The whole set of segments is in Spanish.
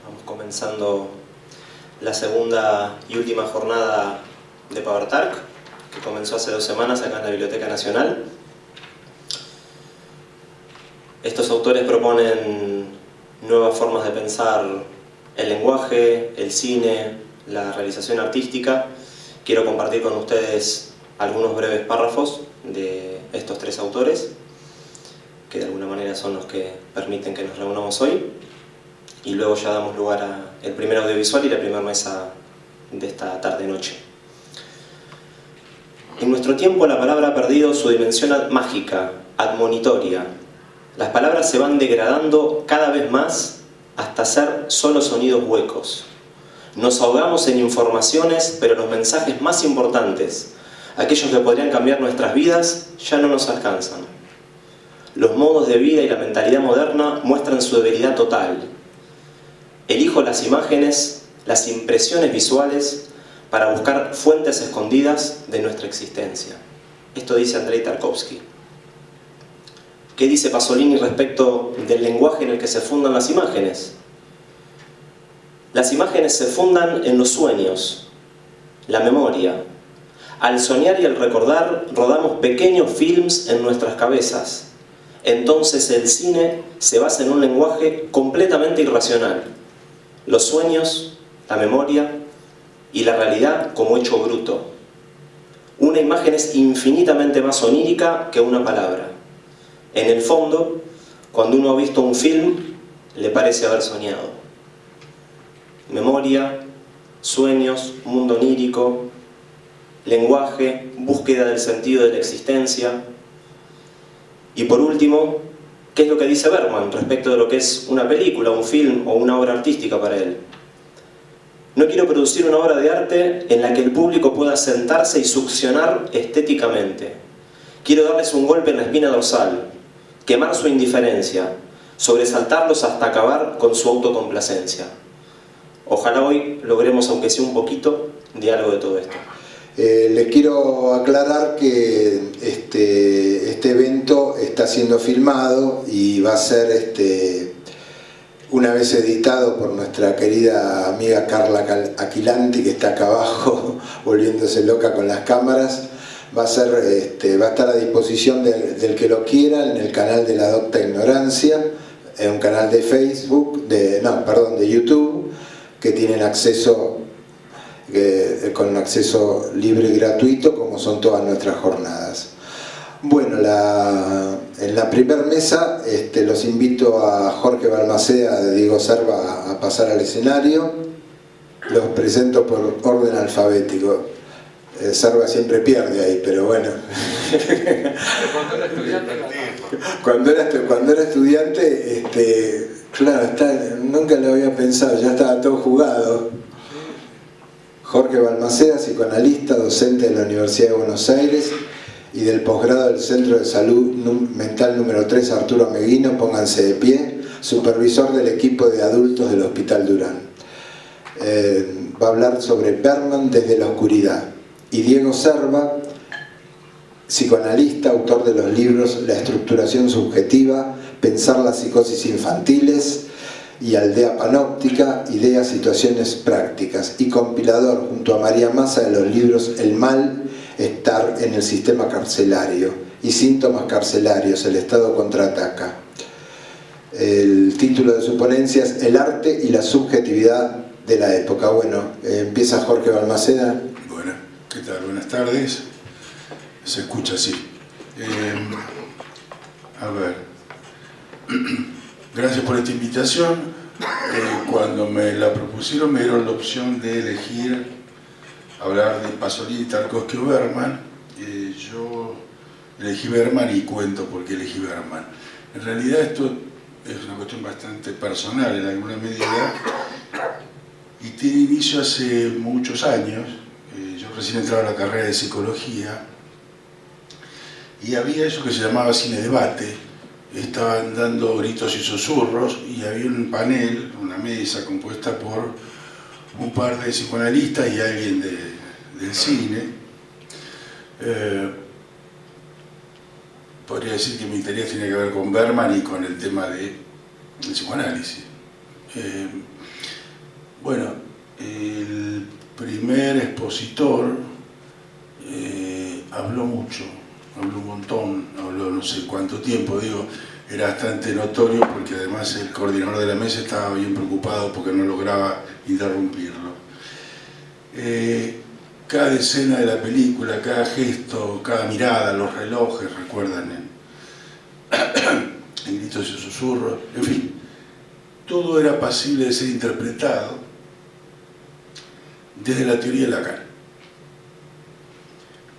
Estamos comenzando la segunda y última jornada de Power Talk, que comenzó hace 2 semanas acá en la Biblioteca Nacional. Estos autores proponen nuevas formas de pensar el lenguaje, el cine, la realización artística. Quiero compartir con ustedes algunos breves párrafos de estos 3 autores, que de alguna manera son los que permiten que nos reunamos hoy, y luego ya damos lugar al primer audiovisual y la primera mesa de esta tarde-noche. En nuestro tiempo la palabra ha perdido su dimensión mágica, admonitoria. Las palabras se van degradando cada vez más hasta ser solo sonidos huecos. Nos ahogamos en informaciones, pero los mensajes más importantes, aquellos que podrían cambiar nuestras vidas, ya no nos alcanzan. Los modos de vida y la mentalidad moderna muestran su debilidad total. Elijo las imágenes, las impresiones visuales, para buscar fuentes escondidas de nuestra existencia. Esto dice Andrei Tarkovsky. ¿Qué dice Pasolini respecto del lenguaje en el que se fundan las imágenes? Las imágenes se fundan en los sueños, la memoria. Al soñar y al recordar, rodamos pequeños films en nuestras cabezas. Entonces el cine se basa en un lenguaje completamente irracional. Los sueños, la memoria y la realidad como hecho bruto. Una imagen es infinitamente más onírica que una palabra. En el fondo, cuando uno ha visto un film, le parece haber soñado. Memoria, sueños, mundo onírico, lenguaje, búsqueda del sentido de la existencia. Y por último, ¿qué es lo que dice Bergman respecto de lo que es una película, un film o una obra artística para él? No quiero producir una obra de arte en la que el público pueda sentarse y succionar estéticamente. Quiero darles un golpe en la espina dorsal, quemar su indiferencia, sobresaltarlos hasta acabar con su autocomplacencia. Ojalá hoy logremos, aunque sea un poquito, de algo de todo esto. Les quiero aclarar que este evento está siendo filmado y va a ser una vez editado por nuestra querida amiga Carla Aquilanti, que está acá abajo volviéndose loca con las cámaras. Va a estar a disposición del que lo quiera en el canal de La Docta Ignorancia, en un canal de Facebook, de YouTube, que tienen acceso con acceso libre y gratuito, como son todas nuestras jornadas. Bueno, en la primera mesa los invito a Jorge Balmaceda de Diego Serva a pasar al escenario. Los presento por orden alfabético. Serva siempre pierde ahí, pero bueno. Cuando era estudiante, claro, nunca lo había pensado, ya estaba todo jugado. Jorge Balmaceda, psicoanalista, docente de la Universidad de Buenos Aires y del posgrado del Centro de Salud Mental número 3 Arturo Ameguino, pónganse de pie, supervisor del equipo de adultos del Hospital Durán. Va a hablar sobre Bergman desde la oscuridad. Y Diego Serva, psicoanalista, autor de los libros La estructuración subjetiva, Pensar las psicosis infantiles y Aldea Panóptica, Ideas, Situaciones Prácticas, y compilador junto a María Massa de los libros El mal estar en el sistema carcelario y Síntomas carcelarios, el Estado contraataca. El título de su ponencia es El arte y la subjetividad de la época. Bueno, empieza Jorge Balmaceda. Bueno, ¿qué tal? Buenas tardes. Se escucha así. A ver, gracias por esta invitación. Cuando me la propusieron me dieron la opción de elegir hablar de Pasolini, Tarkovsky o Bergman. Yo elegí Bergman y cuento por qué elegí Bergman. En realidad esto es una cuestión bastante personal en alguna medida y tiene inicio hace muchos años. Yo recién entraba a la carrera de psicología y había eso que se llamaba cine debate. Estaban dando gritos y susurros y había un panel, una mesa compuesta por un par de psicoanalistas y alguien del cine. Podría decir que mi interés tiene que ver con Bergman y con el tema del psicoanálisis. Bueno, el primer expositor habló mucho, habló un montón, habló no sé cuánto tiempo, digo, era bastante notorio porque además el coordinador de la mesa estaba bien preocupado porque no lograba interrumpirlo. Cada escena de la película, cada gesto, cada mirada, los relojes, recuerdan en gritos y susurros, en fin, todo era pasible de ser interpretado desde la teoría de Lacan.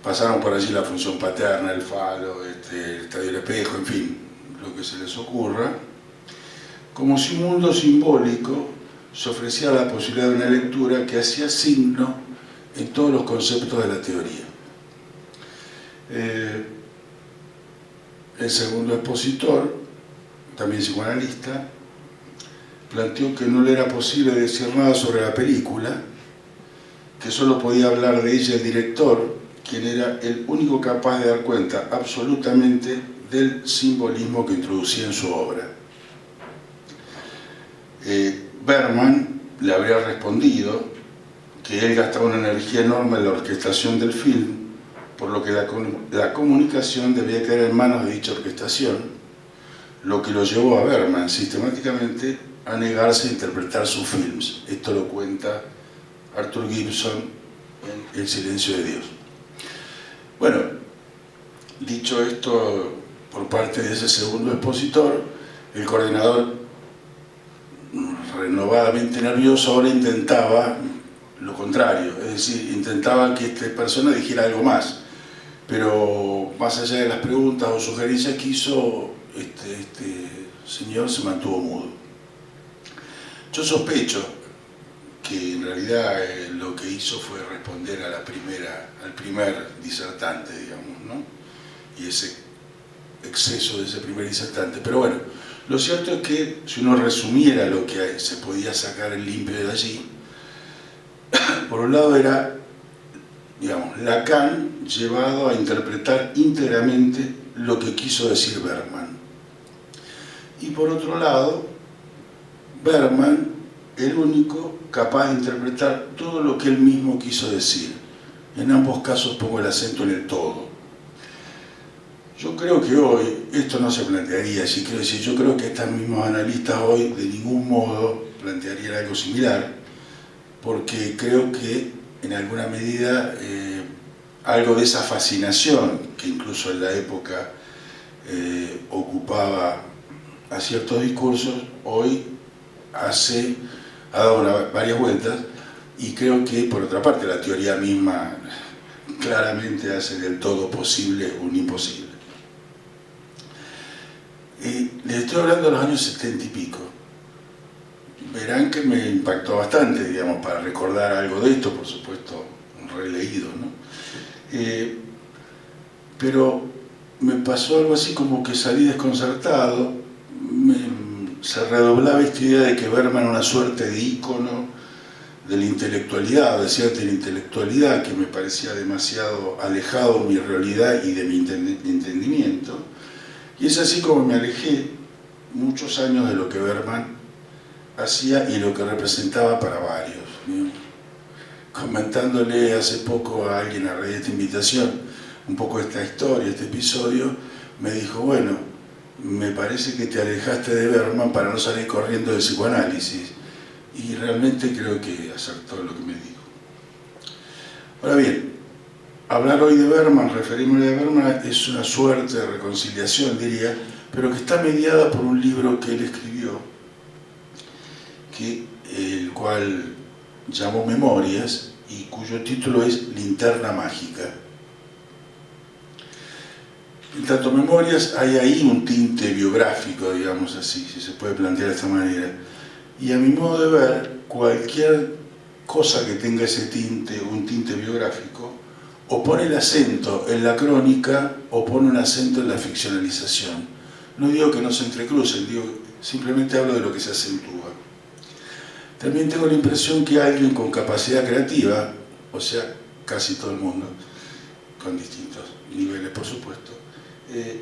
Pasaron por allí la función paterna, el falo, el estadio del espejo, en fin, lo que se les ocurra, como si un mundo simbólico se ofrecía la posibilidad de una lectura que hacía signo en todos los conceptos de la teoría. El segundo expositor, también psicoanalista, planteó que no le era posible decir nada sobre la película, que solo podía hablar de ella el director, quien era el único capaz de dar cuenta absolutamente del simbolismo que introducía en su obra. Bergman le habría respondido que él gastaba una energía enorme en la orquestación del film, por lo que la comunicación debía quedar en manos de dicha orquestación, lo que lo llevó a Bergman sistemáticamente a negarse a interpretar sus films. Esto lo cuenta Arthur Gibson en El silencio de Dios. Bueno, dicho esto por parte de ese segundo expositor, el coordinador, renovadamente nervioso, ahora intentaba lo contrario, es decir, intentaba que esta persona dijera algo más, pero más allá de las preguntas o sugerencias que hizo, este señor se mantuvo mudo. Yo sospecho que en realidad lo que hizo fue responder a al primer disertante, digamos, ¿no? Y ese exceso de ese primer disertante. Pero bueno, lo cierto es que si uno resumiera lo que se podía sacar en limpio de allí, por un lado era, digamos, Lacan llevado a interpretar íntegramente lo que quiso decir Bergman. Y por otro lado, Bergman, el único capaz de interpretar todo lo que él mismo quiso decir. En ambos casos pongo el acento en el todo. Yo creo que hoy esto no se plantearía, si quiero decir, yo creo que estos mismos analistas hoy de ningún modo plantearían algo similar, porque creo que en alguna medida algo de esa fascinación que incluso en la época ocupaba a ciertos discursos, hoy ha dado varias vueltas, y creo que por otra parte la teoría misma claramente hace del todo posible un imposible. Les estoy hablando de los años 70 y pico. Verán que me impactó bastante, digamos, para recordar algo de esto, por supuesto, releído, ¿no? Pero me pasó algo así como que salí desconcertado, se redoblaba esta idea de que Bergman era una suerte de ícono de la intelectualidad, o de cierta intelectualidad que me parecía demasiado alejado de mi realidad y de mi entendimiento. Y es así como me alejé muchos años de lo que Bergman hacía y lo que representaba para varios, ¿no? Comentándole hace poco a alguien a raíz de esta invitación un poco esta historia, este episodio, me dijo, bueno, me parece que te alejaste de Bergman para no salir corriendo del psicoanálisis, y realmente creo que acertó lo que me dijo. Ahora bien, hablar hoy de Bergman, referirme a Bergman, es una suerte de reconciliación, diría, pero que está mediada por un libro que él escribió, el cual llamó Memorias y cuyo título es Linterna Mágica. En tanto Memorias hay ahí un tinte biográfico, digamos así, si se puede plantear de esta manera. Y a mi modo de ver, cualquier cosa que tenga ese tinte, un tinte biográfico, o pone el acento en la crónica o pone un acento en la ficcionalización. No digo que no se entrecrucen, simplemente hablo de lo que se acentúa. También tengo la impresión que alguien con capacidad creativa, o sea, casi todo el mundo, con distintos niveles por supuesto,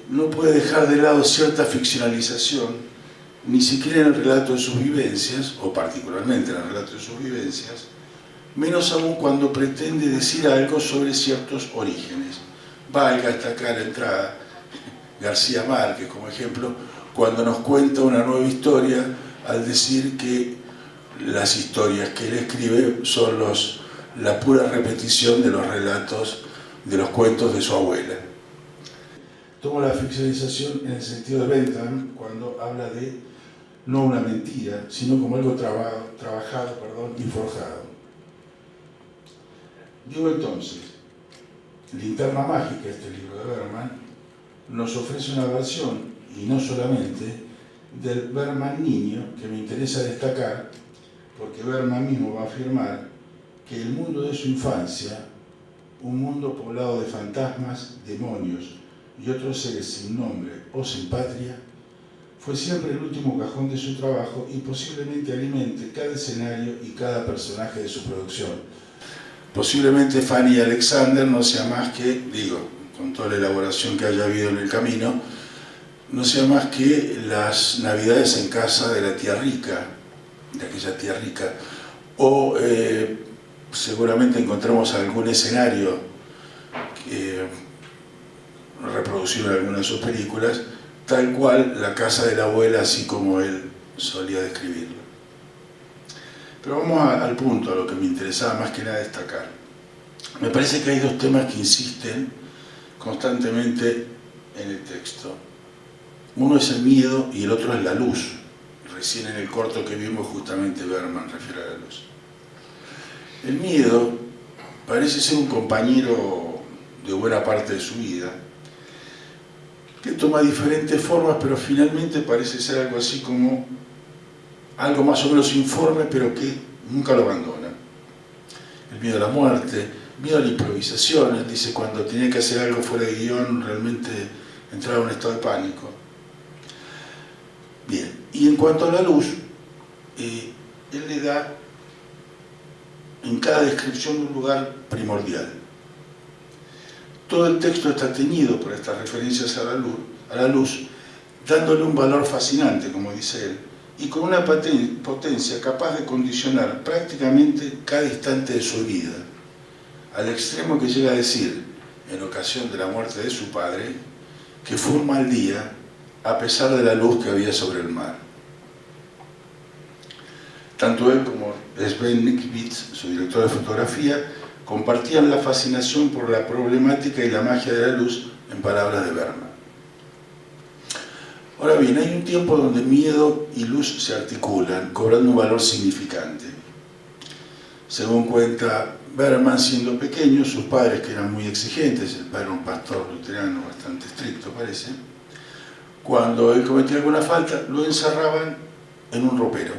no puede dejar de lado cierta ficcionalización ni siquiera en el relato de sus vivencias, o particularmente en el relato de sus vivencias, menos aún cuando pretende decir algo sobre ciertos orígenes. Valga hasta acá la entrada García Márquez, como ejemplo, cuando nos cuenta una nueva historia al decir que las historias que él escribe son la pura repetición de los relatos, de los cuentos de su abuela. Tomo la ficcionalización en el sentido de Bentham cuando habla de no una mentira, sino como algo trabajado y forjado. Digo entonces, Linterna Mágica, este libro de Berman, nos ofrece una versión, y no solamente, del Berman niño que me interesa destacar, porque Berman mismo va a afirmar que el mundo de su infancia, un mundo poblado de fantasmas, demonios y otros seres sin nombre o sin patria, fue siempre el último cajón de su trabajo y posiblemente alimente cada escenario y cada personaje de su producción. Posiblemente Fanny Alexander no sea más que, con toda la elaboración que haya habido en el camino, no sea más que las navidades en casa de la tía rica, de aquella tía rica, o seguramente encontramos algún escenario reproducido en alguna de sus películas, tal cual la casa de la abuela, así como él solía describirlo. Pero vamos al punto, a lo que me interesaba más que nada destacar. Me parece que hay dos temas que insisten constantemente en el texto. Uno es el miedo y el otro es la luz. Recién en el corto que vimos justamente Berman refiere a la luz. El miedo parece ser un compañero de buena parte de su vida, que toma diferentes formas, pero finalmente parece ser algo así como algo más o menos informe, pero que nunca lo abandona. El miedo a la muerte, miedo a la improvisación. Él dice, cuando tenía que hacer algo fuera de guión, realmente entraba en un estado de pánico. Bien, y en cuanto a la luz, él le da en cada descripción un lugar primordial. Todo el texto está teñido por estas referencias a la luz, dándole un valor fascinante, como dice él, y con una potencia capaz de condicionar prácticamente cada instante de su vida, al extremo que llega a decir, en ocasión de la muerte de su padre, que fue un mal día a pesar de la luz que había sobre el mar. Tanto él como Sven Nykvist, su director de fotografía, compartían la fascinación por la problemática y la magia de la luz, en palabras de Berman. Ahora bien, hay un tiempo donde miedo y luz se articulan, cobrando un valor significante. Según cuenta Berman, siendo pequeño, sus padres, que eran muy exigentes, el padre era un pastor luterano bastante estricto, parece, cuando él cometía alguna falta, lo encerraban en un ropero,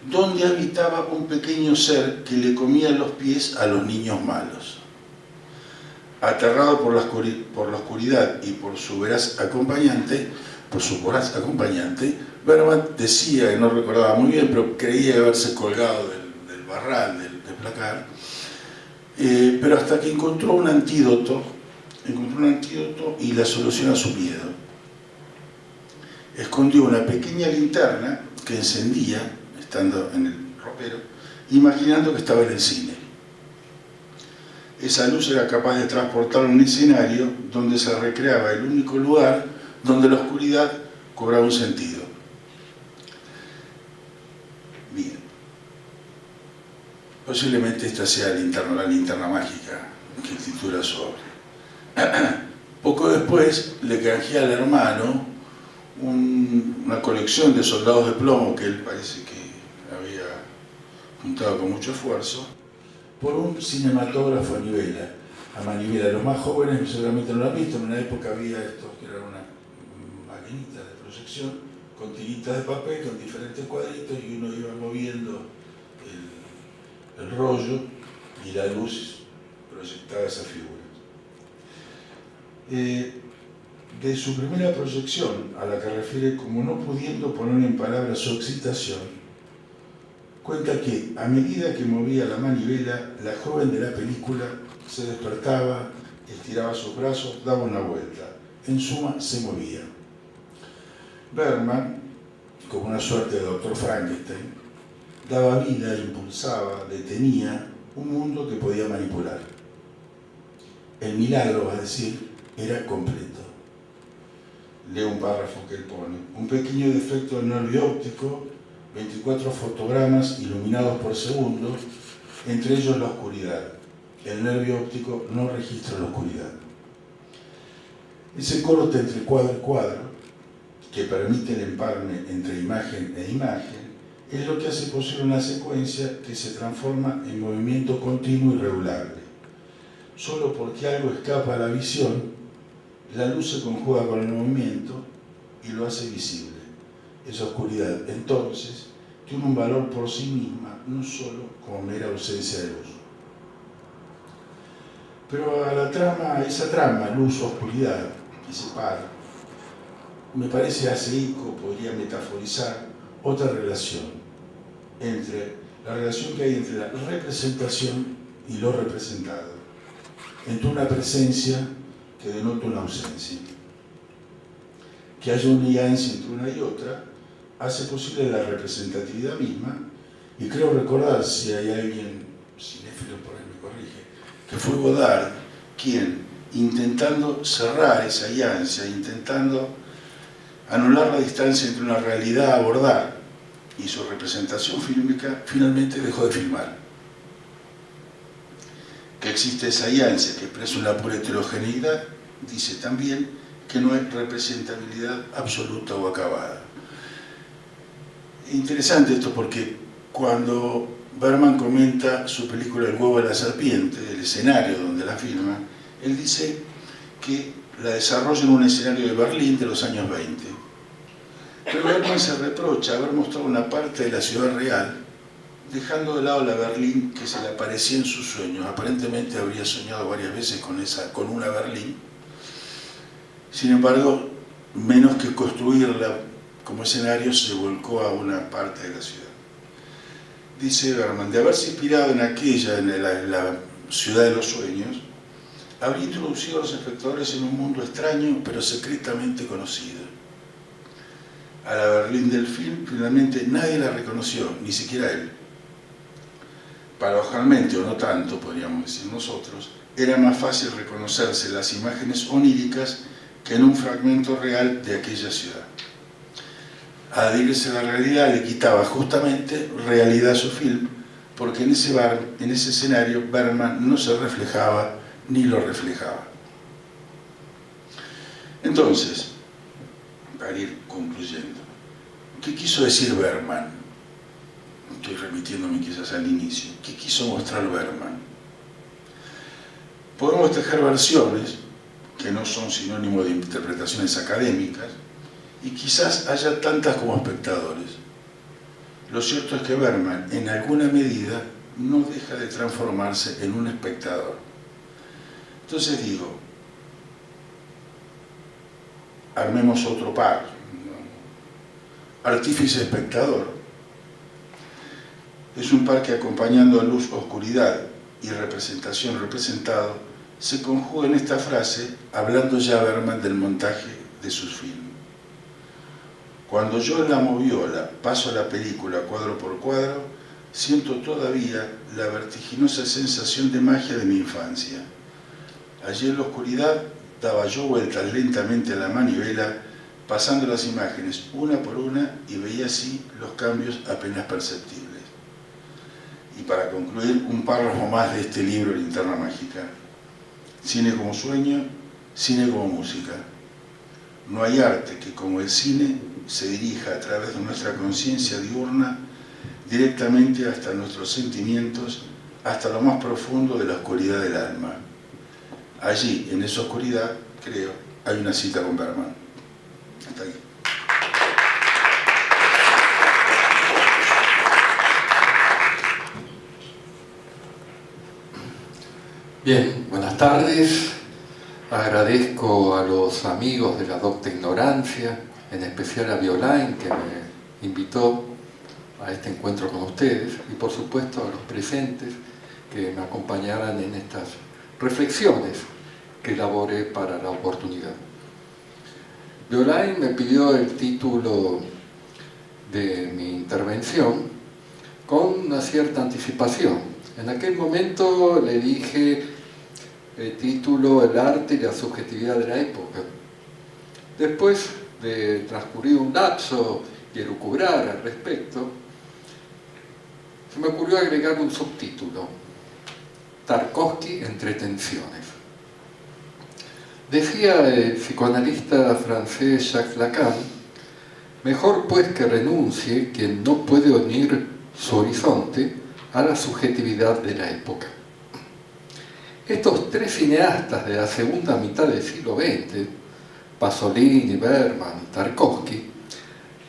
donde habitaba un pequeño ser que le comía los pies a los niños malos. Aterrado por la oscuridad y por su voraz acompañante, Berman decía, que no recordaba muy bien, pero creía haberse colgado del barral, del placar, pero hasta que encontró un antídoto y la solución a su miedo. Escondió una pequeña linterna que encendía, estando en el ropero, imaginando que estaba en el cine. Esa luz era capaz de transportar un escenario donde se recreaba el único lugar donde la oscuridad cobraba un sentido. Bien. Posiblemente esta sea la linterna mágica que titula su obra. Poco después le canjea al hermano una colección de soldados de plomo que él parece que había juntado con mucho esfuerzo, por un cinematógrafo a manivela. Los más jóvenes seguramente no lo han visto, en una época había estos que eran una maquinita de proyección con tiritas de papel, con diferentes cuadritos, y uno iba moviendo el rollo y la luz proyectaba esas figuras. De su primera proyección, a la que refiere como no pudiendo poner en palabras su excitación, cuenta que, a medida que movía la manivela, la joven de la película se despertaba, estiraba sus brazos, daba una vuelta. En suma, se movía. Bergman, como una suerte de Dr. Frankenstein, daba vida, impulsaba, detenía un mundo que podía manipular. El milagro, va a decir, era completo. Leo un párrafo que él pone. Un pequeño defecto del nervio óptico, 24 fotogramas iluminados por segundo, entre ellos la oscuridad. El nervio óptico no registra la oscuridad. Ese corte entre cuadro y cuadro, que permite el empalme entre imagen e imagen, es lo que hace posible una secuencia que se transforma en movimiento continuo y regulable. Solo porque algo escapa a la visión, la luz se conjuga con el movimiento y lo hace visible. Esa oscuridad, entonces, tiene un valor por sí misma, no solo como mera ausencia de luz. Pero a la trama, esa trama, luz-oscuridad, ese par, me parece hace eco, podría metaforizar otra relación, la relación que hay entre la representación y lo representado, entre una presencia que denota una ausencia. Que haya una lianza entre una y otra hace posible la representatividad misma, y creo recordar, si hay alguien cinéfilo por ahí me corrige, que fue Godard quien, intentando cerrar esa alianza, intentando anular la distancia entre una realidad a abordar y su representación fílmica, finalmente dejó de filmar. Que existe esa alianza que expresa una pura heterogeneidad, dice también que no hay representabilidad absoluta o acabada. Interesante esto porque cuando Bergman comenta su película El huevo de la serpiente, el escenario donde la filma, él dice que la desarrolla en un escenario de Berlín de los años 20. Pero Bergman se reprocha haber mostrado una parte de la ciudad real, dejando de lado la Berlín que se le aparecía en sus sueños. Aparentemente habría soñado varias veces con una Berlín. Sin embargo, menos que construirla como escenario, se volcó a una parte de la ciudad. Dice Bergman, de haberse inspirado en aquella, en la ciudad de los sueños, habría introducido a los espectadores en un mundo extraño, pero secretamente conocido. A la Berlín del film, finalmente nadie la reconoció, ni siquiera él. Paradojalmente, o no tanto, podríamos decir nosotros, era más fácil reconocerse las imágenes oníricas que en un fragmento real de aquella ciudad. Adherirse a la realidad le quitaba justamente realidad a su film, porque en ese escenario Bergman no se reflejaba ni lo reflejaba. Entonces, para ir concluyendo, ¿qué quiso decir Bergman? Estoy remitiéndome quizás al inicio. ¿Qué quiso mostrar Bergman? Podemos tejer versiones que no son sinónimo de interpretaciones académicas, y quizás haya tantas como espectadores. Lo cierto es que Bergman, en alguna medida, no deja de transformarse en un espectador. Entonces digo, armemos otro par, ¿no? Artífice-espectador. Es un par que, acompañando a luz, oscuridad y representación-representado, se conjuga en esta frase, hablando ya Bergman del montaje de sus filmes. Cuando yo en la moviola paso la película cuadro por cuadro, siento todavía la vertiginosa sensación de magia de mi infancia. Allí en la oscuridad daba yo vueltas lentamente a la manivela, pasando las imágenes una por una, y veía así los cambios apenas perceptibles. Y para concluir, un párrafo más de este libro, Linterna Mágica. Cine como sueño, cine como música. No hay arte que, como el cine, se dirija a través de nuestra conciencia diurna directamente hasta nuestros sentimientos, hasta lo más profundo de la oscuridad del alma. Allí, en esa oscuridad, creo, hay una cita con Bergman. Hasta ahí. Bien, buenas tardes. Agradezco a los amigos de la Docta Ignorancia, en especial a Violain, que me invitó a este encuentro con ustedes, y por supuesto a los presentes que me acompañaran en estas reflexiones que elaboré para la oportunidad. Violain me pidió el título de mi intervención con una cierta anticipación. En aquel momento le dije el título El arte y la subjetividad de la época. Después de transcurrir un lapso y elucubrar al respecto, se me ocurrió agregar un subtítulo: Tarkovsky entre tensiones. Decía el psicoanalista francés Jacques Lacan: mejor pues que renuncie quien no puede unir su horizonte a la subjetividad de la época. Estos tres cineastas de la segunda mitad del siglo XX, Pasolini, Bergman y Tarkovsky,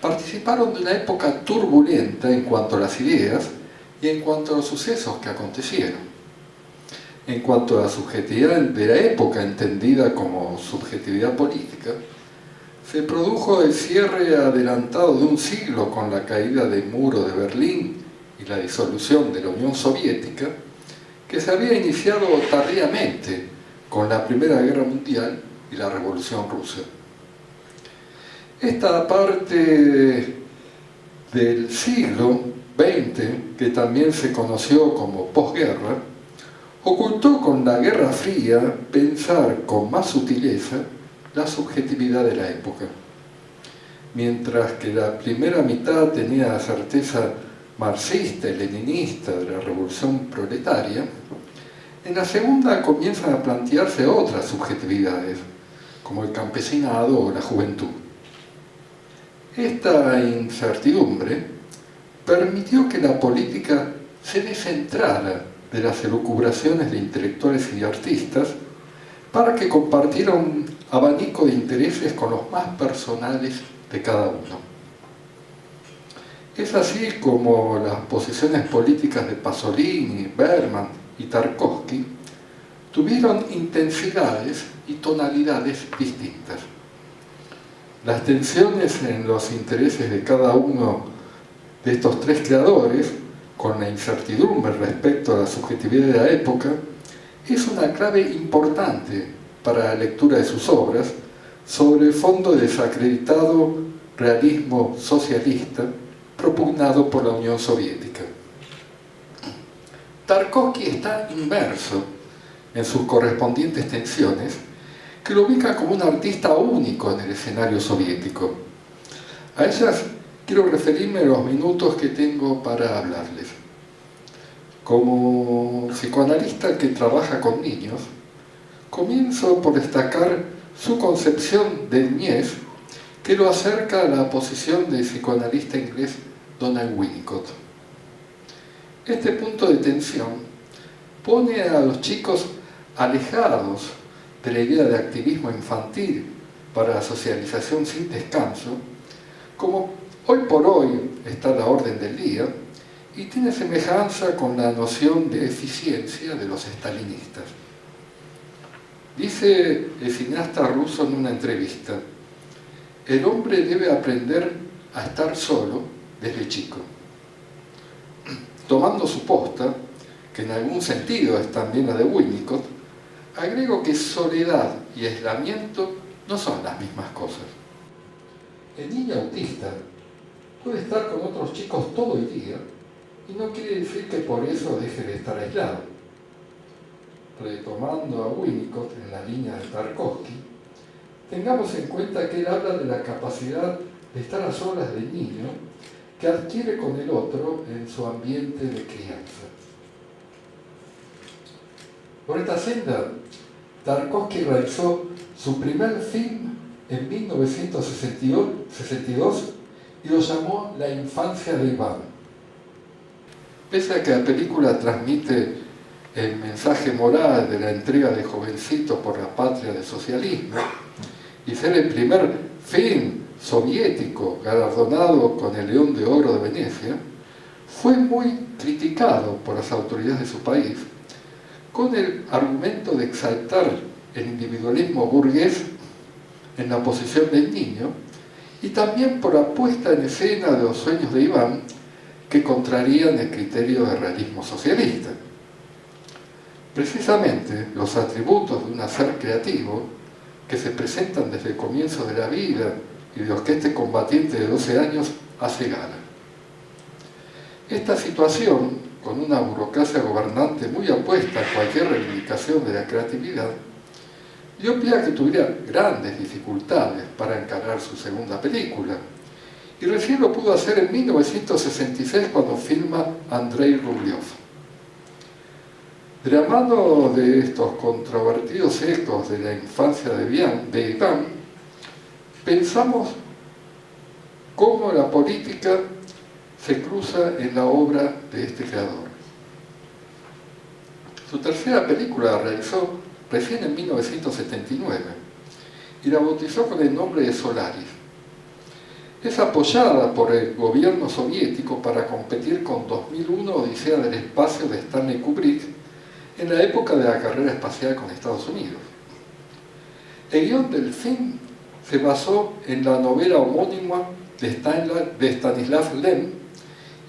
participaron de una época turbulenta en cuanto a las ideas y en cuanto a los sucesos que acontecieron. En cuanto a la subjetividad de la época, entendida como subjetividad política, se produjo el cierre adelantado de un siglo con la caída del muro de Berlín y la disolución de la Unión Soviética, que se había iniciado tardíamente con la Primera Guerra Mundial y la Revolución Rusa. Esta parte del siglo XX, que también se conoció como posguerra, ocultó con la Guerra Fría pensar con más sutileza la subjetividad de la época. Mientras que la primera mitad tenía la certeza marxista y leninista de la revolución proletaria, en la segunda comienzan a plantearse otras subjetividades, como el campesinado o la juventud. Esta incertidumbre permitió que la política se descentrara de las elucubraciones de intelectuales y artistas para que compartiera un abanico de intereses con los más personales de cada uno. Es así como las posiciones políticas de Pasolini, Bergman y Tarkovsky tuvieron intensidades y tonalidades distintas. Las tensiones en los intereses de cada uno de estos tres creadores, con la incertidumbre respecto a la subjetividad de la época, es una clave importante para la lectura de sus obras sobre el fondo del desacreditado realismo socialista propugnado por la Unión Soviética. Tarkovsky está inmerso en sus correspondientes tensiones, que lo ubica como un artista único en el escenario soviético. A ellas quiero referirme en los minutos que tengo para hablarles. Como psicoanalista que trabaja con niños, comienzo por destacar su concepción de niñez, que lo acerca a la posición del psicoanalista inglés Donald Winnicott. Este punto de tensión pone a los chicos alejados de la idea de activismo infantil para la socialización sin descanso, como hoy por hoy está a la orden del día, y tiene semejanza con la noción de eficiencia de los stalinistas. Dice el cineasta ruso en una entrevista: el hombre debe aprender a estar solo desde chico. Tomando su posta, que en algún sentido es también la de Winnicott, agrego que soledad y aislamiento no son las mismas cosas. El niño autista puede estar con otros chicos todo el día y no quiere decir que por eso deje de estar aislado. Retomando a Winnicott en la línea de Tarkovsky, tengamos en cuenta que él habla de la capacidad de estar a solas del niño que adquiere con el otro en su ambiente de crianza. Por esta senda, Tarkovsky realizó su primer film en 1962 y lo llamó La infancia de Iván. Pese a que la película transmite el mensaje moral de la entrega de jovencitos por la patria del socialismo y ser el primer film soviético galardonado con el León de Oro de Venecia, fue muy criticado por las autoridades de su país con el argumento de exaltar el individualismo burgués en la posición del niño y también por la puesta en escena de los sueños de Iván, que contrarían el criterio de realismo socialista. Precisamente los atributos de un hacer creativo que se presentan desde el comienzo de la vida y de los que este combatiente de 12 años hace gala. Esta situación, con una burocracia gobernante muy apuesta a cualquier reivindicación de la creatividad, dio pie a que tuviera grandes dificultades para encarar su segunda película, y recién lo pudo hacer en 1966 cuando filma Andrei Rublev. De la mano de estos controvertidos ecos de la infancia de Iván, pensamos cómo la política se cruza en la obra de este creador. Su tercera película la realizó recién en 1979 y la bautizó con el nombre de Solaris. Es apoyada por el gobierno soviético para competir con 2001 Odisea del Espacio de Stanley Kubrick en la época de la carrera espacial con Estados Unidos. El guión del film se basó en la novela homónima de Stanislav Lem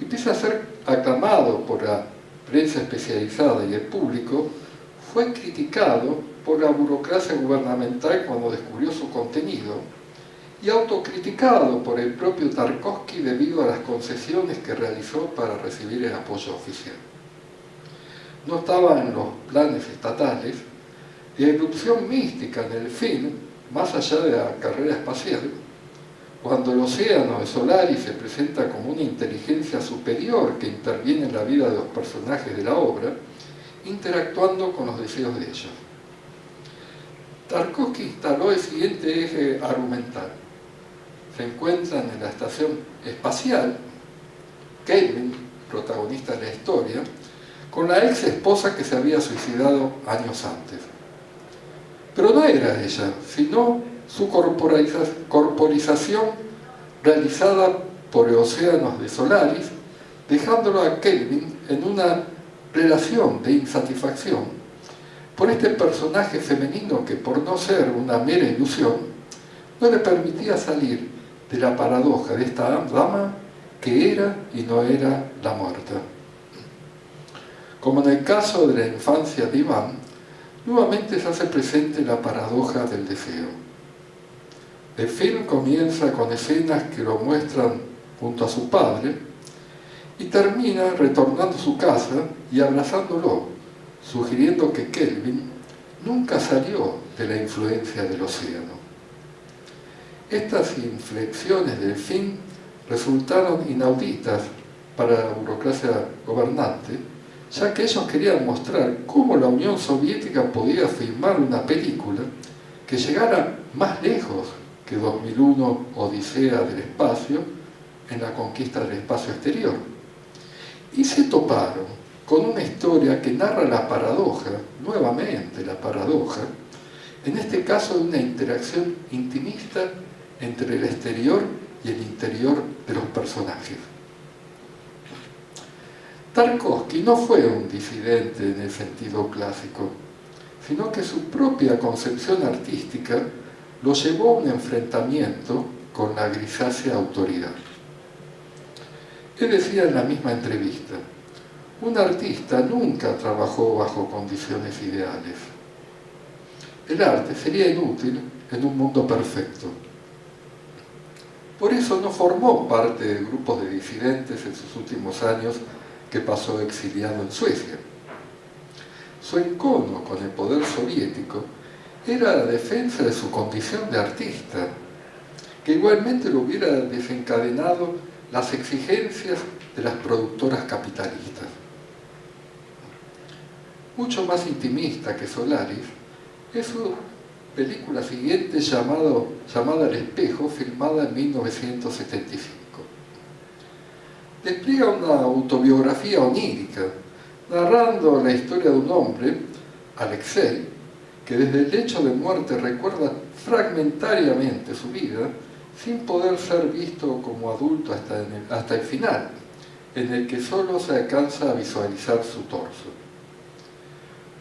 y pese a ser aclamado por la prensa especializada y el público, fue criticado por la burocracia gubernamental cuando descubrió su contenido y autocriticado por el propio Tarkovsky debido a las concesiones que realizó para recibir el apoyo oficial. No estaba en los planes estatales y la irrupción mística en el film, más allá de la carrera espacial, cuando el océano de Solaris se presenta como una inteligencia superior que interviene en la vida de los personajes de la obra, interactuando con los deseos de ellos. Tarkovsky instaló el siguiente eje argumental. Se encuentran en la estación espacial Kelvin, protagonista de la historia, con la ex esposa que se había suicidado años antes. Pero no era ella, sino su corporización realizada por el océano de Solaris, dejándolo a Kelvin en una relación de insatisfacción por este personaje femenino que, por no ser una mera ilusión, no le permitía salir de la paradoja de esta dama que era y no era la muerta. Como en el caso de la infancia de Iván, nuevamente se hace presente la paradoja del deseo. El film comienza con escenas que lo muestran junto a su padre y termina retornando a su casa y abrazándolo, sugiriendo que Kelvin nunca salió de la influencia del océano. Estas inflexiones del film resultaron inauditas para la burocracia gobernante, ya que ellos querían mostrar cómo la Unión Soviética podía filmar una película que llegara más lejos que 2001 Odisea del Espacio en la conquista del espacio exterior. Y se toparon con una historia que narra la paradoja, nuevamente la paradoja, en este caso de una interacción intimista entre el exterior y el interior de los personajes. Tarkovsky no fue un disidente en el sentido clásico, sino que su propia concepción artística lo llevó a un enfrentamiento con la grisácea autoridad. Él decía en la misma entrevista: un artista nunca trabajó bajo condiciones ideales. El arte sería inútil en un mundo perfecto. Por eso no formó parte de grupos de disidentes en sus últimos años que pasó exiliado en Suecia. Su encono con el poder soviético era la defensa de su condición de artista, que igualmente lo hubiera desencadenado las exigencias de las productoras capitalistas. Mucho más intimista que Solaris es su película siguiente llamada El espejo, filmada en 1975. Despliega una autobiografía onírica, narrando la historia de un hombre, Alexei, que desde el lecho de muerte recuerda fragmentariamente su vida, sin poder ser visto como adulto hasta el final, en el que solo se alcanza a visualizar su torso.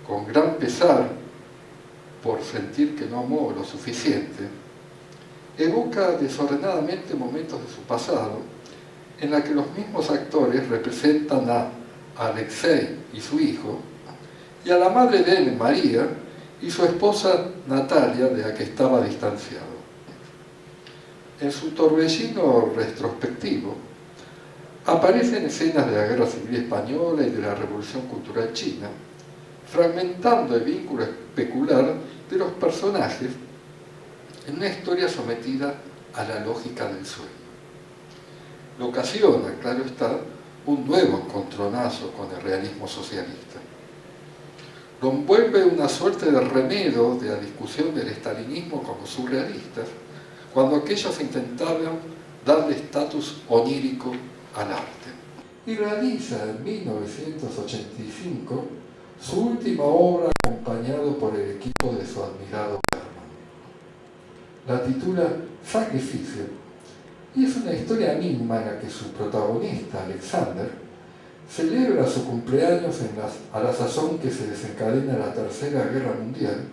Con gran pesar, por sentir que no amó lo suficiente, evoca desordenadamente momentos de su pasado, en la que los mismos actores representan a Alexei y su hijo, y a la madre de él, María, y su esposa Natalia, de la que estaba distanciado. En su torbellino retrospectivo aparecen escenas de la Guerra Civil Española y de la Revolución Cultural China, fragmentando el vínculo especular de los personajes en una historia sometida a la lógica del sueño. Lo ocasiona, claro está, un nuevo encontronazo con el realismo socialista. Lo envuelve una suerte de remedio de la discusión del estalinismo con los surrealistas, cuando aquellos intentaban darle estatus onírico al arte. Y realiza en 1985 su última obra acompañado por el equipo de su admirado Bergman. La titula Sacrificio, y es una historia misma en la que su protagonista, Alexander, celebra su cumpleaños a la sazón que se desencadena la Tercera Guerra Mundial,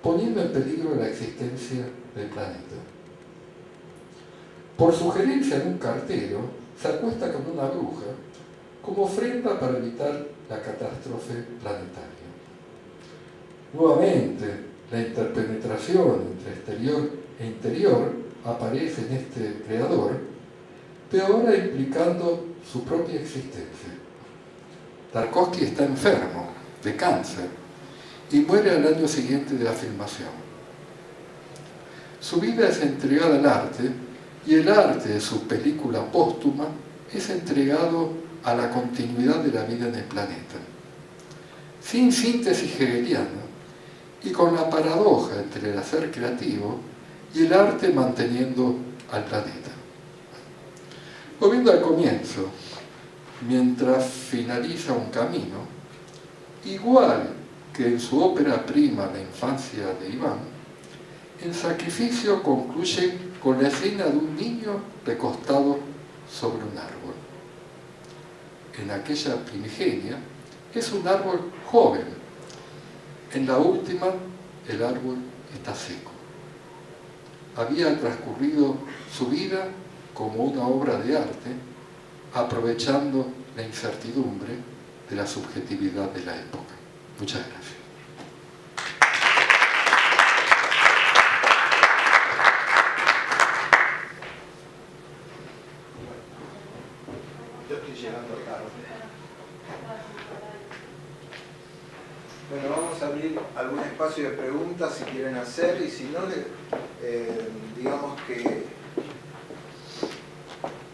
poniendo en peligro la existencia del planeta. Por sugerencia de un cartero, se acuesta con una bruja como ofrenda para evitar la catástrofe planetaria. Nuevamente, la interpenetración entre exterior e interior aparece en este creador, pero ahora implicando su propia existencia. Tarkovsky está enfermo de cáncer y muere al año siguiente de la filmación. Su vida es entregada al arte y el arte de su película póstuma es entregado a la continuidad de la vida en el planeta, sin síntesis hegeliana y con la paradoja entre el hacer creativo y el arte manteniendo al planeta. Volviendo al comienzo, mientras finaliza un camino, igual que en su ópera prima La infancia de Iván, el sacrificio concluye con la escena de un niño recostado sobre un árbol. En aquella primigenia es un árbol joven, en la última el árbol está seco. Había transcurrido su vida como una obra de arte, aprovechando la incertidumbre de la subjetividad de la época. Muchas gracias. Yo estoy llegando tarde. Bueno, vamos a abrir algún espacio de preguntas si quieren hacer, y si no, digamos que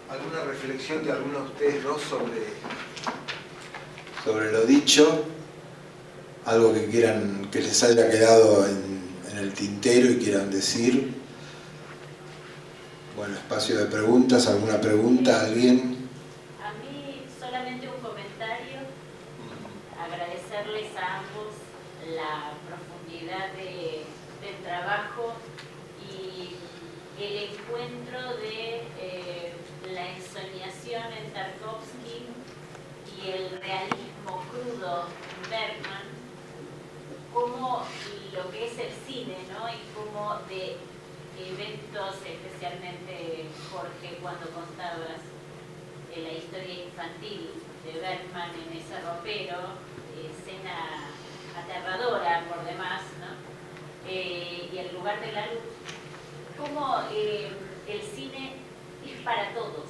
alguna reflexión de alguno de ustedes dos sobre lo dicho, algo que quieran, que les haya quedado en el tintero y quieran decir. Bueno, espacio de preguntas, ¿alguna pregunta? ¿Alguien? A mí solamente un comentario, agradecerles a ambos la profundidad del trabajo y el encuentro de la ensoñación en Tarkovsky y el realismo crudo en Bergman, como lo que es el cine, ¿no? Y como de eventos, especialmente Jorge, cuando contabas la historia infantil de Bergman en ese ropero, escena aterradora por demás, ¿no? Y el lugar de la luz, como el cine es para todos,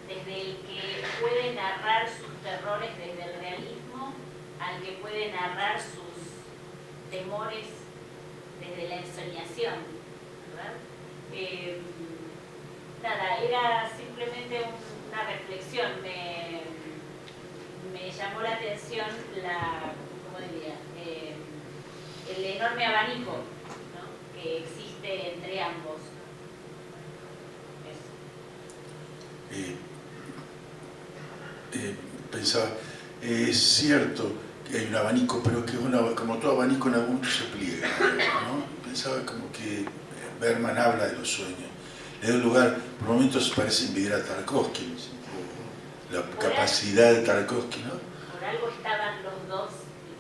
desde el que puede narrar sus terrores desde el realismo al que puede narrar sus temores desde la ensoñación, ¿verdad? Nada, era simplemente una reflexión. Me llamó la atención ¿cómo diría? El enorme abanico, ¿no?, que existe entre ambos. Pensaba, es cierto que hay un abanico, pero que como todo abanico en algún momento se pliega, ¿no? Pensaba como que Bergman habla de los sueños, le da un lugar, por momentos parece envidiar a Tarkovsky, la capacidad de Tarkovsky, ¿no? Por algo estaban los dos.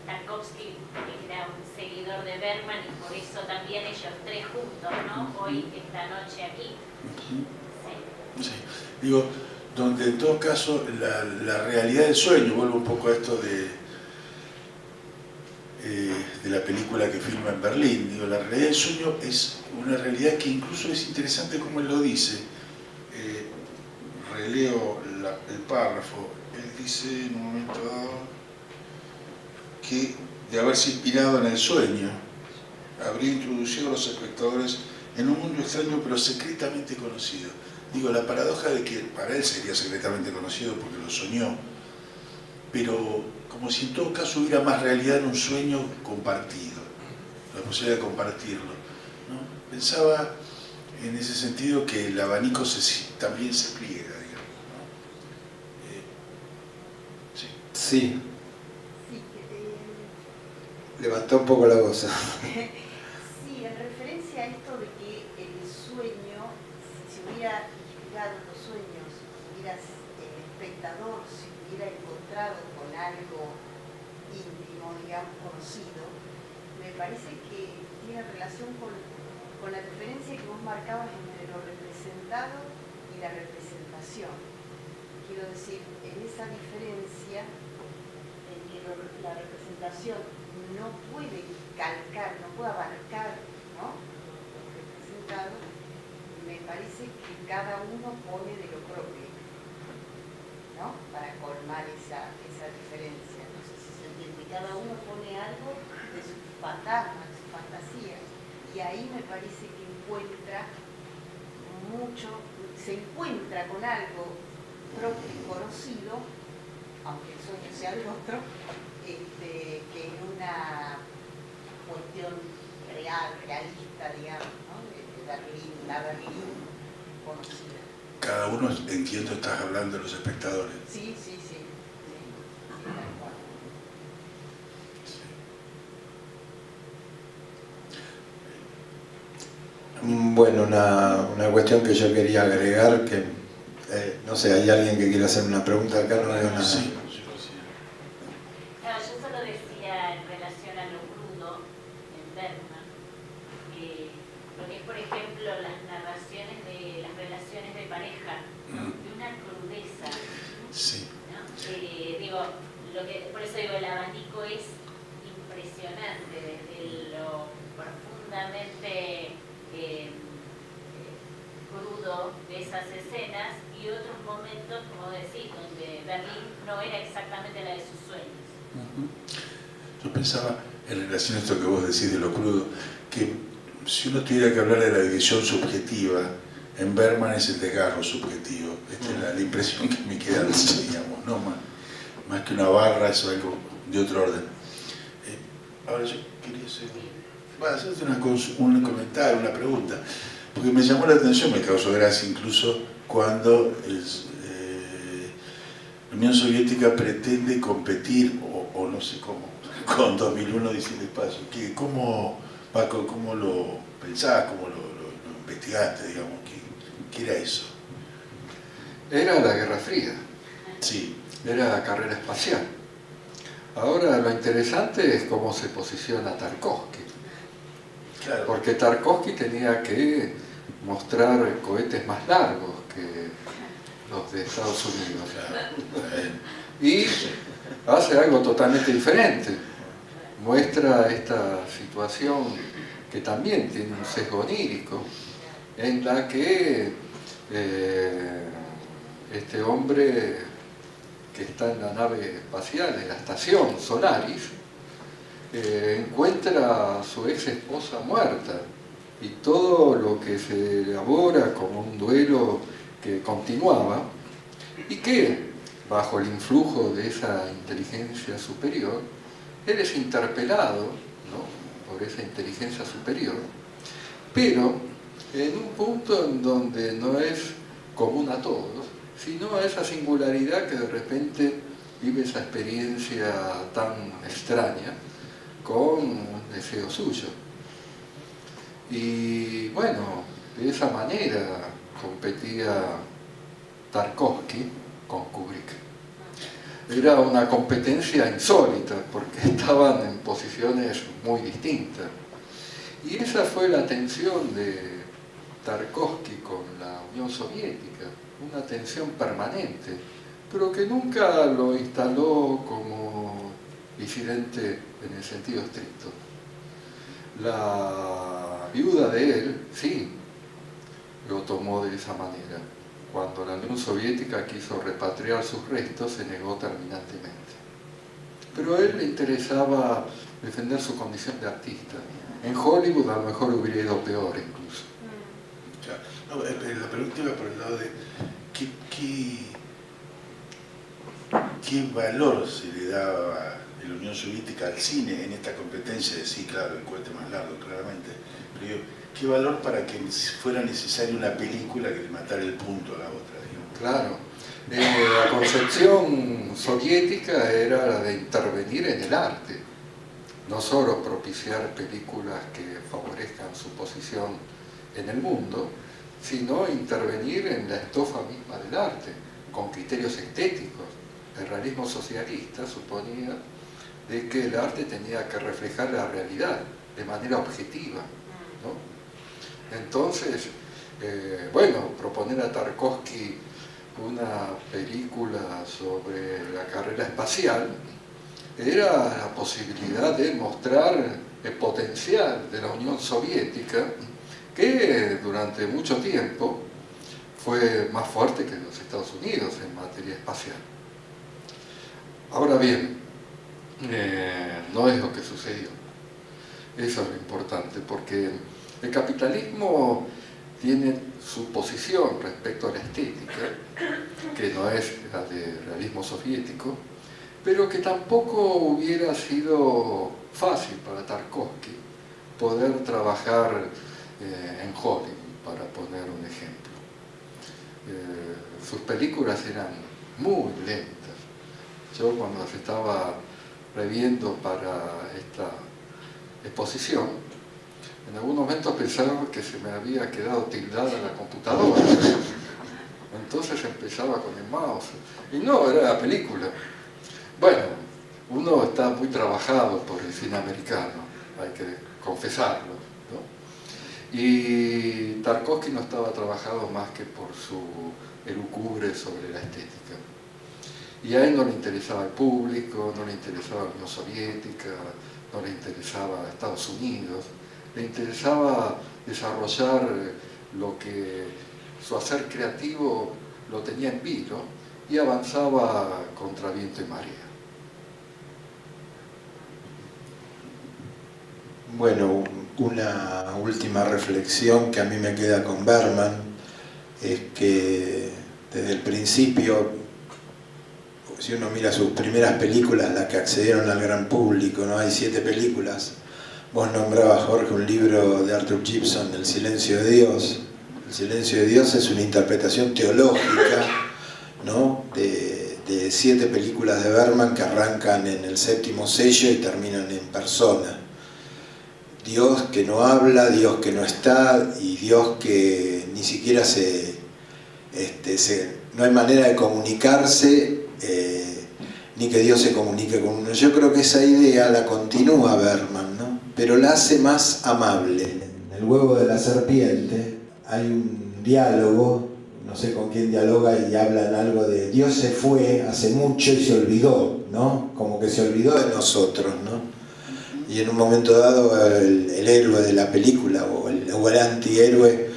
Tarkovsky era un seguidor de Bergman y por eso también ellos tres juntos, ¿no? Hoy, esta noche aquí. Sí. Digo, donde en todo caso la realidad del sueño, vuelvo un poco a esto de la película que filma en Berlín. Digo, la realidad del sueño es una realidad que incluso es interesante como él lo dice. Releo el párrafo. Él dice en un momento dado que de haberse inspirado en el sueño, habría introducido a los espectadores en un mundo extraño pero secretamente conocido. Digo, la paradoja de que para él sería secretamente conocido porque lo soñó, pero como si en todo caso hubiera más realidad en un sueño compartido, la posibilidad de compartirlo, ¿no? Pensaba en ese sentido que el abanico también se pliega, digamos, ¿no? Sí. Sí. Levantó un poco la voz. Sí, en referencia a esto de que el sueño, si se hubiera inspirado en los sueños, el espectador se hubiera encontrado con algo íntimo, digamos, conocido, me parece que tiene relación con la diferencia que vos marcabas entre lo representado y la representación. Quiero decir, en esa diferencia en que la representación no puede calcar, no puede abarcar, ¿no?, lo representado, me parece que cada uno pone de lo propio, ¿no?, para colmar esa diferencia. No sé si se entiende, cada uno pone algo de su fantasma, de su fantasía, y ahí me parece que se encuentra con algo propio y conocido, aunque el sueño sea el otro, que es una cuestión real, realista, digamos, ¿no?, de Berlín, la Berlín conocida. Cada uno, entiendo, estás hablando de los espectadores. Sí, tal cual. Bueno, una cuestión que yo quería agregar, que no sé, ¿hay alguien que quiera hacer una pregunta acá? No veo nada. Sí. Claro, yo solo decía en relación a lo crudo en Bergman, lo que es, por ejemplo, las narraciones de las relaciones de pareja, de una crudeza, Sí. ¿no? Por eso digo, el abanico es impresionante, desde lo profundamente crudo de esas escenas y otros momentos, como decís, donde Berlín no era exactamente la de sus sueños. Yo pensaba, en relación a esto que vos decís de lo crudo, que si uno tuviera que hablar de la división subjetiva, en Bergman es el desgarro subjetivo. Esta es la impresión que me queda, digamos, no más que una barra, eso es algo de otro orden. Ahora yo quería hacerte un comentario, una pregunta, porque me llamó la atención, me causó gracia incluso cuando la Unión Soviética pretende competir, o no sé cómo, con 2001 Odisea del Espacio. ¿Cómo, Paco, cómo lo pensás, cómo lo investigaste, digamos? ¿Qué era eso? Era la Guerra Fría. Sí. Era la carrera espacial. Ahora lo interesante es cómo se posiciona Tarkovsky. Claro. Porque Tarkovsky tenía que mostrar cohetes más largos que los de Estados Unidos. Claro. Y hace algo totalmente diferente. Muestra esta situación que también tiene un sesgo onírico, en la que este hombre que está en la nave espacial, en la estación Solaris, encuentra a su ex esposa muerta, y todo lo que se elabora como un duelo que continuaba, y que bajo el influjo de esa inteligencia superior, él es interpelado, ¿no?, por esa inteligencia superior, pero en un punto en donde no es común a todos, sino a esa singularidad que de repente vive esa experiencia tan extraña con un deseo suyo. Y bueno, de esa manera competía Tarkovsky con Kubrick. Era una competencia insólita porque estaban en posiciones muy distintas. Y esa fue la tensión de Tarkovsky con la Unión Soviética, una tensión permanente, pero que nunca lo instaló como disidente en el sentido estricto. La viuda de él, sí, lo tomó de esa manera. Cuando la Unión Soviética quiso repatriar sus restos, se negó terminantemente. Pero a él le interesaba defender su condición de artista. En Hollywood a lo mejor hubiera ido peor incluso. No, la pregunta iba por el lado de qué valor se le daba en la Unión Soviética al cine en esta competencia de, sí, claro, el cohete más largo, claramente, pero digo, ¿qué valor para que fuera necesaria una película que le matara el punto a la otra? Digamos? Claro. La concepción soviética era la de intervenir en el arte, no solo propiciar películas que favorezcan su posición en el mundo, sino intervenir en la estofa misma del arte, con criterios estéticos. El realismo socialista suponía de que el arte tenía que reflejar la realidad de manera objetiva, ¿no? Entonces, bueno, proponer a Tarkovsky una película sobre la carrera espacial era la posibilidad de mostrar el potencial de la Unión Soviética, que durante mucho tiempo fue más fuerte que los Estados Unidos en materia espacial. Ahora bien, no es lo que sucedió. Eso es lo importante, porque el capitalismo tiene su posición respecto a la estética, que no es la del realismo soviético, pero que tampoco hubiera sido fácil para Tarkovsky poder trabajar en Hollywood, para poner un ejemplo. Sus películas eran muy lentas. Yo cuando las estaba reviendo para esta exposición, en algún momento pensaba que se me había quedado tildada la computadora. Entonces empezaba con el mouse. Y no, era la película. Bueno, uno está muy trabajado por el cine americano, hay que confesarlo, ¿no? Y Tarkovsky no estaba trabajado más que por su elucubre sobre la estética. Y a él no le interesaba el público, no le interesaba la Unión Soviética, no le interesaba Estados Unidos, le interesaba desarrollar lo que su hacer creativo lo tenía en vilo y avanzaba contra viento y marea. Bueno, una última reflexión que a mí me queda con Bergman es que desde el principio, si uno mira sus primeras películas, las que accedieron al gran público, ¿no? Hay 7 películas. Vos nombrabas, Jorge, un libro de Arthur Gibson, El silencio de Dios. El silencio de Dios es una interpretación teológica, ¿no? de 7 películas de Bergman que arrancan en el 7º sello y terminan en Persona. Dios que no habla, Dios que no está y Dios que ni siquiera no hay manera de comunicarse, ni que Dios se comunique con uno. Yo creo que esa idea la continúa Bergman, ¿no? Pero la hace más amable. En El huevo de la serpiente hay un diálogo, no sé con quién dialoga, y hablan algo de Dios se fue hace mucho y se olvidó, ¿no? Como que se olvidó de nosotros, ¿no? Y en un momento dado el héroe de la película o el antihéroe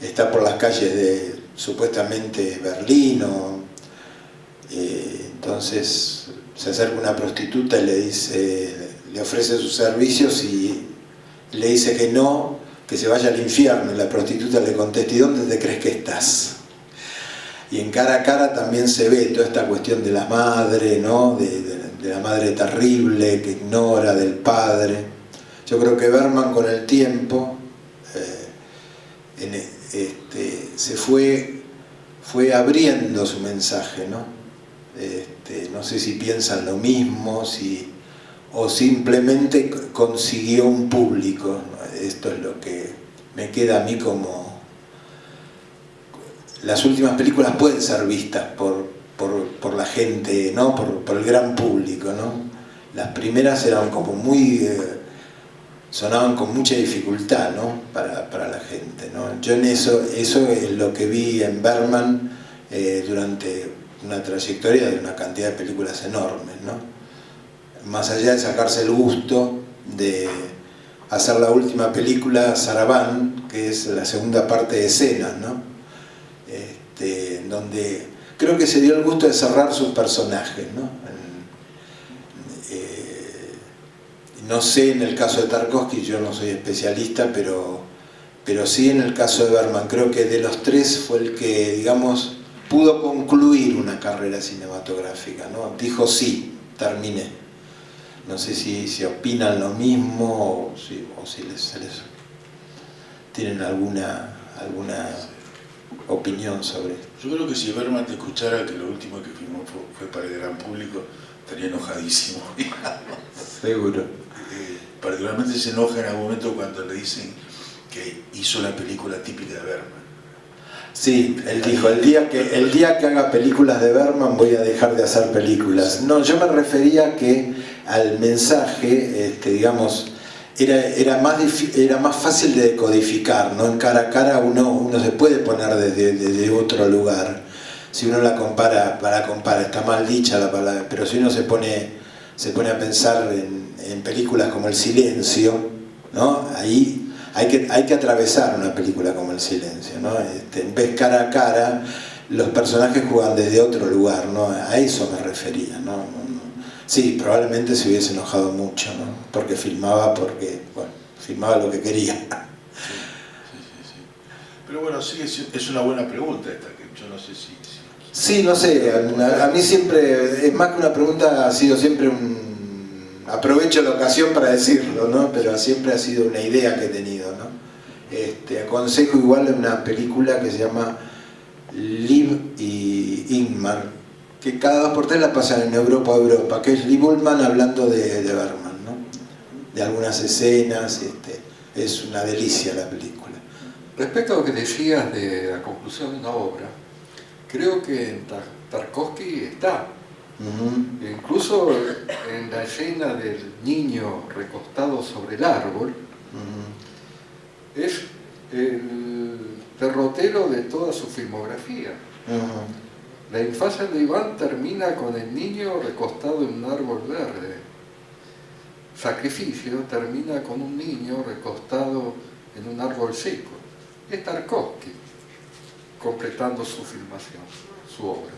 está por las calles de supuestamente Berlín, entonces se acerca una prostituta y le ofrece sus servicios y le dice que no, que se vaya al infierno, y la prostituta le contesta: ¿y dónde te crees que estás? Y en Cara a Cara también se ve toda esta cuestión de la madre, ¿no? de la madre terrible que ignora, del padre. Yo creo que Bergman con el tiempo se fue abriendo su mensaje, ¿no? No sé si piensan lo mismo, o simplemente consiguió un público, ¿no? Esto es lo que me queda a mí como... Las últimas películas pueden ser vistas por la gente, ¿no? por el gran público, ¿no? Las primeras eran como muy... sonaban con mucha dificultad, ¿no? para la gente, ¿no? Yo en eso es lo que vi en Bergman durante una trayectoria de una cantidad de películas enormes, ¿no? Más allá de sacarse el gusto de hacer la última película, Sarabán, que es la segunda parte de Escenas, ¿no? En donde creo que se dio el gusto de cerrar sus personajes, ¿no? No sé en el caso de Tarkovsky, yo no soy especialista, pero sí en el caso de Bergman, creo que de los tres fue el que, digamos, pudo concluir una carrera cinematográfica, ¿no? Dijo sí, terminé. No sé si opinan lo mismo o si les tienen alguna opinión sobre esto. Yo creo que si Bergman te escuchara que lo último que filmó fue para el gran público, estaría enojadísimo. Seguro. Particularmente se enoja en algún momento cuando le dicen que hizo la película típica de Bergman. Sí, él dijo, el día que haga películas de Bergman voy a dejar de hacer películas. No, yo me refería que al mensaje, digamos, era más fácil de decodificar, ¿no? En cara a cara uno se puede poner desde otro lugar. Si uno la compara, está mal dicha la palabra, pero si uno se pone a pensar en películas como El Silencio, ¿no? Ahí hay que atravesar una película como El Silencio, ¿no? En vez cara a cara, los personajes juegan desde otro lugar, ¿no? A eso me refería, ¿no? Sí, probablemente se hubiese enojado mucho, ¿no? Porque filmaba lo que quería. Sí. Pero bueno, sí, es una buena pregunta esta, que yo no sé si... Sí, no sé, a mí siempre, es más que una pregunta, ha sido siempre aprovecho la ocasión para decirlo, ¿no? Pero siempre ha sido una idea que he tenido, ¿no? Aconsejo igual una película que se llama Liv y Ingmar, que cada 2x3 la pasan en Europa, que es Liv Ullmann hablando de Bergman, ¿no? De algunas escenas, es una delicia la película. Respecto a lo que decías de la conclusión de una obra, creo que en Tarkovsky está. Incluso en la escena del niño recostado sobre el árbol, es el derrotero de toda su filmografía. La infancia de Iván termina con el niño recostado en un árbol verde. Sacrificio termina con un niño recostado en un árbol seco. Es Tarkovsky completando su filmación, su obra.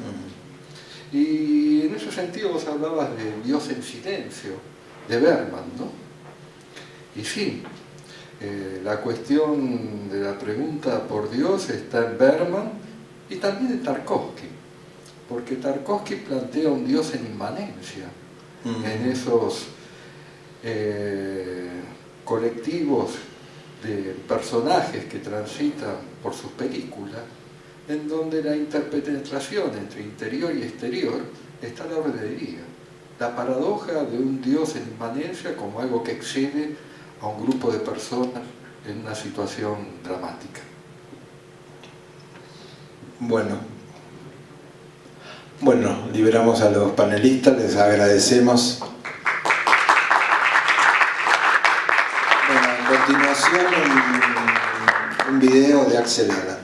Y en ese sentido vos hablabas de Dios en silencio, de Bergman, ¿no? Y sí, la cuestión de la pregunta por Dios está en Bergman y también en Tarkovsky, porque Tarkovsky plantea un Dios en inmanencia, en esos colectivos de personajes que transitan por sus películas, en donde la interpenetración entre interior y exterior está a la orden del día. La paradoja de un Dios en inmanencia como algo que excede a un grupo de personas en una situación dramática. Bueno, liberamos a los panelistas, les agradecemos. Bueno, a continuación un video de Axel Alan.